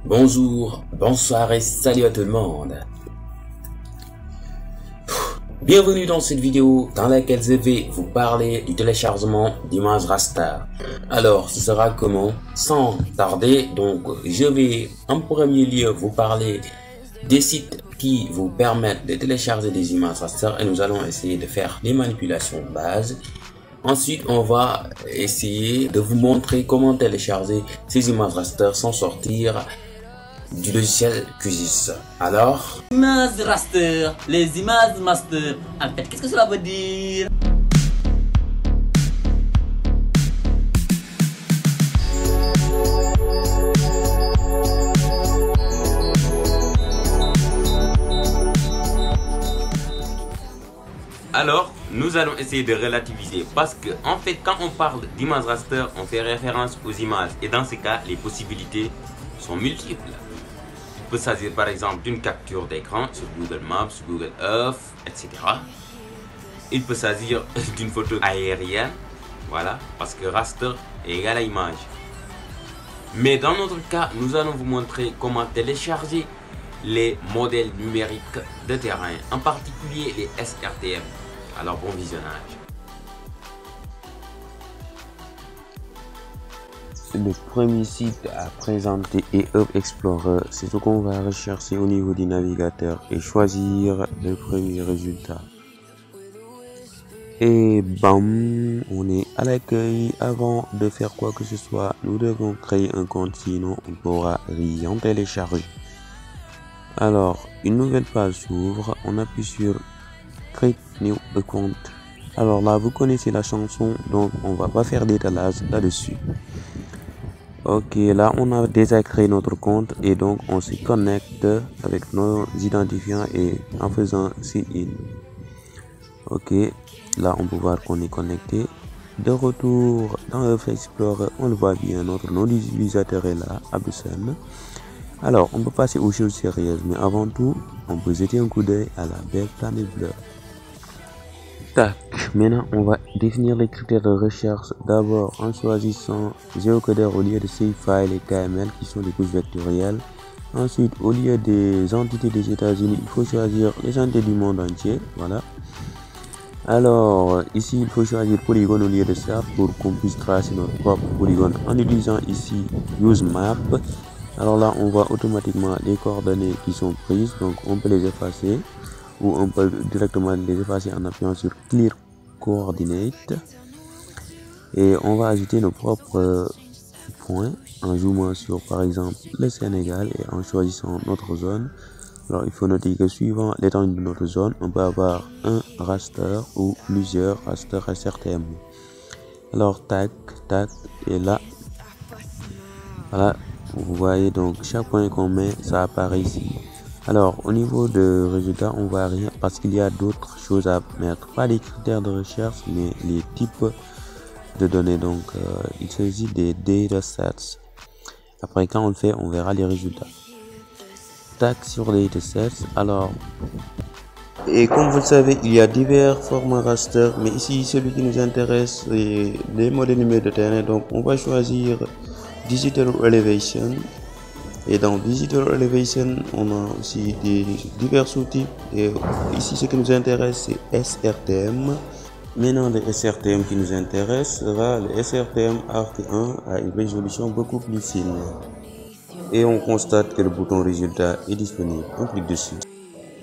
Bonjour, bonsoir et salut à tout le monde. Bienvenue dans cette vidéo dans laquelle je vais vous parler du téléchargement d'images raster. Alors, ce sera comment? Sans tarder, donc je vais en premier lieu vous parler des sites qui vous permettent de télécharger des images raster et nous allons essayer de faire les manipulations de base. Ensuite, on va essayer de vous montrer comment télécharger ces images raster sans sortir du logiciel QGIS. Alors, Images raster, les images master. En fait, qu'est-ce que cela veut dire? Alors, nous allons essayer de relativiser parce que, en fait, quand on parle d'images raster, on fait référence aux images et dans ce cas, les possibilités sont multiples. Il peut s'agir par exemple d'une capture d'écran sur Google Maps, sur Google Earth, etc. Il peut s'agir d'une photo aérienne, voilà, parce que raster est égal à image. Mais dans notre cas, nous allons vous montrer comment télécharger les modèles numériques de terrain, en particulier les SRTM. Alors bon visionnage. Le premier site à présenter est Hub Explorer. C'est ce qu'on va rechercher au niveau du navigateur et choisir le premier résultat. Et bam, on est à l'accueil. Avant de faire quoi que ce soit, nous devons créer un compte, sinon on ne pourra rien télécharger. Alors, une nouvelle page s'ouvre, on appuie sur Create New Account. Alors là, vous connaissez la chanson, donc on va pas faire d'étalage là-dessus. Ok, là on a déjà créé notre compte et donc on se connecte avec nos identifiants et en faisant sign-in. Ok, là on peut voir qu'on est connecté. De retour dans le Explorer, on le voit bien, notre nom d'utilisateur est là, Abdoussem. Alors on peut passer aux choses sérieuses, mais avant tout, on peut jeter un coup d'œil à la belle planète bleue. Tac, maintenant on va définir les critères de recherche. D'abord en choisissant géocodeur au lieu de save file et KML qui sont des couches vectorielles. Ensuite, au lieu des entités des États-Unis, il faut choisir les entités du monde entier. Voilà. Alors ici il faut choisir polygone au lieu de SAP pour qu'on puisse tracer notre propre polygone en utilisant ici use map. Alors là on voit automatiquement les coordonnées qui sont prises, donc on peut les effacer. Ou on peut directement les effacer en appuyant sur Clear Coordinate. Et on va ajouter nos propres points en zoomant sur par exemple le Sénégal et en choisissant notre zone. Alors il faut noter que suivant l'étendue de notre zone, on peut avoir un raster ou plusieurs rasters SRTM. Alors tac, tac, et là, voilà, vous voyez donc chaque point qu'on met, ça apparaît ici. Alors au niveau de résultats, on voit rien parce qu'il y a d'autres choses à mettre, pas les critères de recherche mais les types de données. Donc il s'agit des datasets. Après quand on le fait, on verra les résultats. Tac sur les datasets. Alors, et comme vous le savez, il y a divers formats raster, mais ici celui qui nous intéresse c'est les modèles numériques de terrain. Donc on va choisir Digital Elevation. Et dans Digital Elevation, on a aussi des divers sous-types. Et ici, ce qui nous intéresse, c'est SRTM. Maintenant, le SRTM qui nous intéresse sera le SRTM Arc 1 à une résolution beaucoup plus fine. Et on constate que le bouton résultat est disponible. On clique dessus.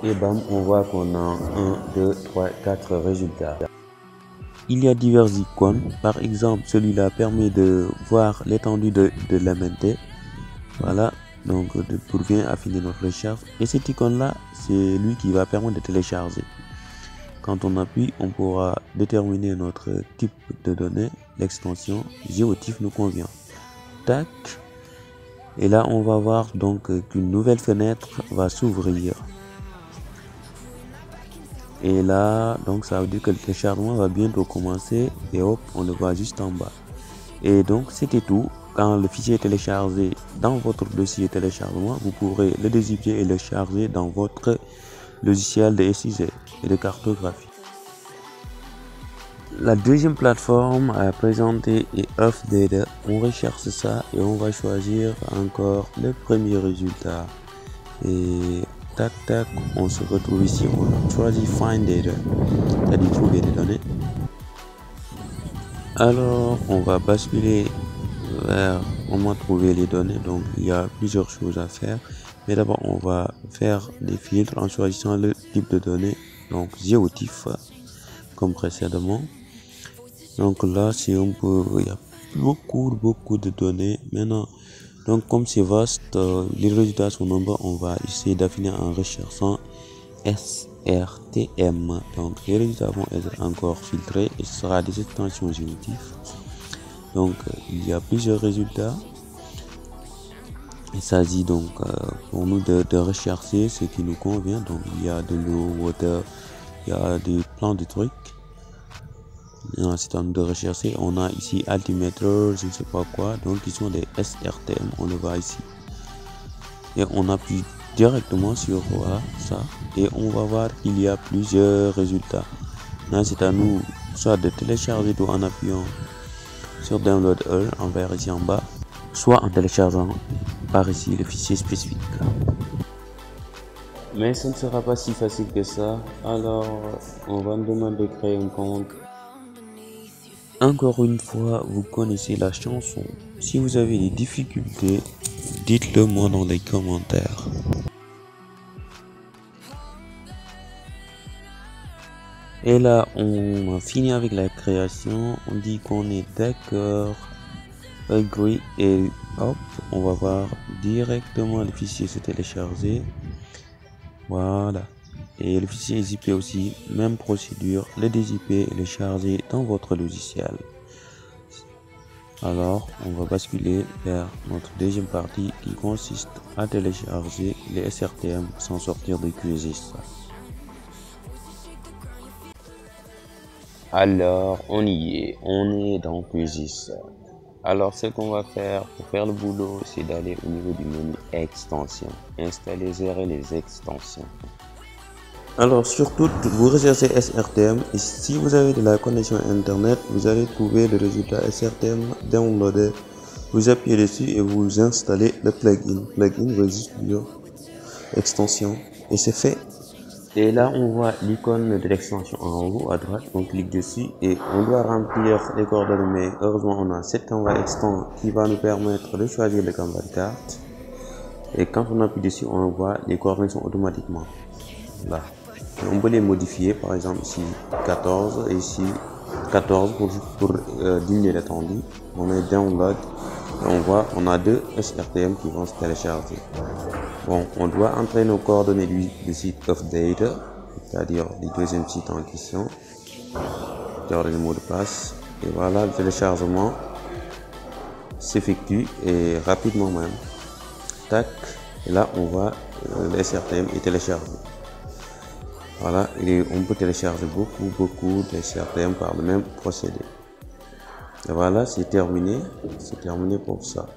Et bam, on voit qu'on a 1, 2, 3, 4 résultats. Il y a divers icônes. Par exemple, celui-là permet de voir l'étendue de l'MNT. Voilà. Donc pour bien affiner notre recherche, et cette icône là c'est lui qui va permettre de télécharger. Quand on appuie, on pourra déterminer notre type de données. L'extension géotif nous convient. Tac, et là on va voir donc qu'une nouvelle fenêtre va s'ouvrir. Et là donc ça veut dire que le téléchargement va bientôt commencer et hop on le voit juste en bas. Et donc c'était tout. Quand le fichier est téléchargé dans votre dossier téléchargement, vous pourrez le dézipper et le charger dans votre logiciel de SIG et de cartographie. La deuxième plateforme à présenter est Off Data. On recherche ça et on va choisir encore le premier résultat. Et tac tac, on se retrouve ici. On choisit Find Data, c'est-à-dire trouver des données. Alors on va basculer vers comment trouver les données. Donc il y a plusieurs choses à faire, mais d'abord on va faire des filtres en choisissant le type de données, donc GeoTIFF comme précédemment. Donc là c'est un peu, il y a beaucoup de données maintenant. Donc comme c'est vaste, les résultats sont nombreux, on va essayer d'affiner en recherchant SRTM. Donc les résultats vont être encore filtrés et ce sera des extensions GeoTIFF. Donc il y a plusieurs résultats. Il s'agit donc pour nous de rechercher ce qui nous convient. Donc il y a de l'eau, water, il y a des plans de trucs. C'est à nous de rechercher. On a ici altimeter, je ne sais pas quoi. Donc ils sont des SRTM. On le voit ici. Et on appuie directement sur ça. Et on va voir qu'il y a plusieurs résultats. Là c'est à nous soit de télécharger tout en appuyant sur Download All en vert ici en bas, soit en téléchargeant par ici le fichier spécifique. Mais ce ne sera pas si facile que ça, alors on va nous demander de créer un compte. Encore une fois, vous connaissez la chanson. Si vous avez des difficultés, dites-le moi dans les commentaires. Et là, on a fini avec la création. On dit qu'on est d'accord. Agree et hop, on va voir directement le fichier se télécharger. Voilà. Et le fichier zip aussi, même procédure, le dézipper et le charger dans votre logiciel. Alors, on va basculer vers notre deuxième partie qui consiste à télécharger les SRTM sans sortir de QGIS. Alors, on y est, on est dans QGIS. Alors, ce qu'on va faire pour faire le boulot, c'est d'aller au niveau du menu extension, installer, gérer les extensions. Alors, surtout, vous recherchez SRTM et si vous avez de la connexion internet, vous allez trouver le résultat SRTM downloadé. Vous appuyez dessus et vous installez le plugin. Plugin veut juste dire extension et c'est fait. Et là, on voit l'icône de l'extension en haut à droite. On clique dessus et on doit remplir les coordonnées. Mais heureusement, on a cette canvas extend qui va nous permettre de choisir le canvas de carte. Et quand on appuie dessus, on voit les coordonnées sont automatiquement là. Et on peut les modifier, par exemple ici 14 et ici 14 pour diminuer l'étendue. On met download et on voit on a deux SRTM qui vont se télécharger. Bon, on doit entrer nos coordonnées du site of data, c'est-à-dire du deuxième site en question, le mot de passe, et voilà, le téléchargement s'effectue et rapidement même. Tac, et là on voit le SRTM est téléchargé. Voilà, et on peut télécharger beaucoup de SRTM par le même procédé. Et voilà, c'est terminé pour ça.